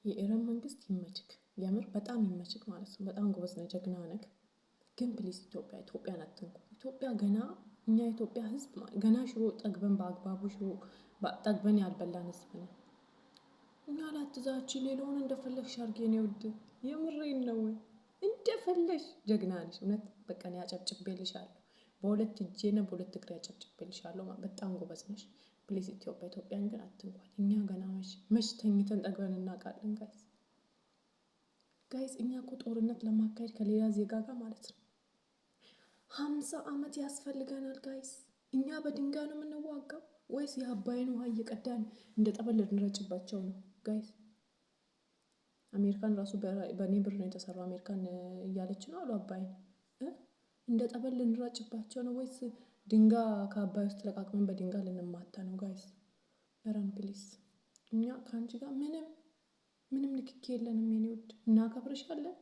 የኢራን መንግስት ይመችክ፣ የምር በጣም ይመችክ ማለት ነው። በጣም ጎበዝ ነህ፣ ጀግና ነህ። ግን ፕሊስ ኢትዮጵያን አትንኩ። ኢትዮጵያ ገና እኛ የኢትዮጵያ ህዝብ ገና ሽሮ ጠግበን በአግባቡ ሽሮ ጠግበን ያልበላን ህዝብ ነው። እኛ ላትዛች ሌላውን እንደፈለግሽ አድርጌ ነው ውድ፣ የምሬን ነው። እንደፈለሽ ጀግና ነሽ እውነት። በቃ እኔ አጨብጭቤልሻለሁ። በሁለት እጄና በሁለት እግሬ አጨብጭቤልሻለሁ። በጣም ጎበዝ ነሽ። ፕሊዝ ኢትዮጵያን ግን አትንኳት። እኛ ገና መች ተኝተን ጠግበን እናውቃለን? ጋይስ እኛ እኮ ጦርነት ለማካሄድ ከሌላ ዜጋ ጋር ማለት ነው 50 ዓመት ያስፈልገናል ጋይስ። እኛ በድንጋይ ነው የምንዋጋው ወይስ የአባይን ውሃ እየቀዳን እንደ ጠበል ልንረጭባቸው ነው ጋይስ? አሜሪካን ራሱ በእኔ ብር ነው የተሰራው አሜሪካን እያለች ነው አሉ አባይን እንደ ጠበል ልንረጭባቸው ነው ወይስ ድንጋይ ከአባይ ውስጥ ለቃቅመን በድንጋይ ልንማታ ነው ጋይስ? ረን ፕሊስ። እኛ ከአንቺ ጋር ምንም ንክኪ የለንም የኔ ውድ። እናከብርሻለን፣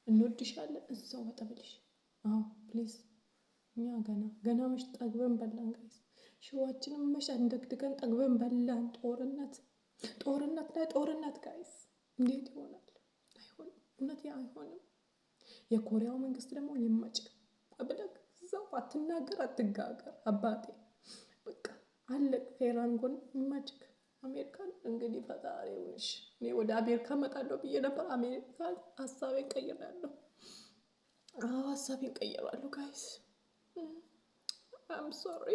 እንወድሻለን። እዛው በጠብልሽ። አዎ ፕሊዝ። እኛ ገና መች ጠግበን በላን ጋይስ። ሽዋችንም መች እንደግድገን ጠግበን በላን። ጦርነት ላይ ጦርነት ጋይስ። እንዴት ይሆናል? አይሆንም፣ እውነት አይሆንም። የኮሪያው መንግስት ደግሞ ይመጭ ብለህ እዛው አትናገር፣ አትጋገር አባቴ። በቃ አለቅ። ፌራን ጎን ይመጭክ። አሜሪካን እንግዲህ ፈጣሪ ይሁንሽ። እኔ ወደ አሜሪካ እመጣለሁ ብዬ ነበር። አሜሪካን ሀሳቤን ቀይሬያለሁ። ሀሳቤን ቀይሬያለሁ ጋይስ። አም ሶሪ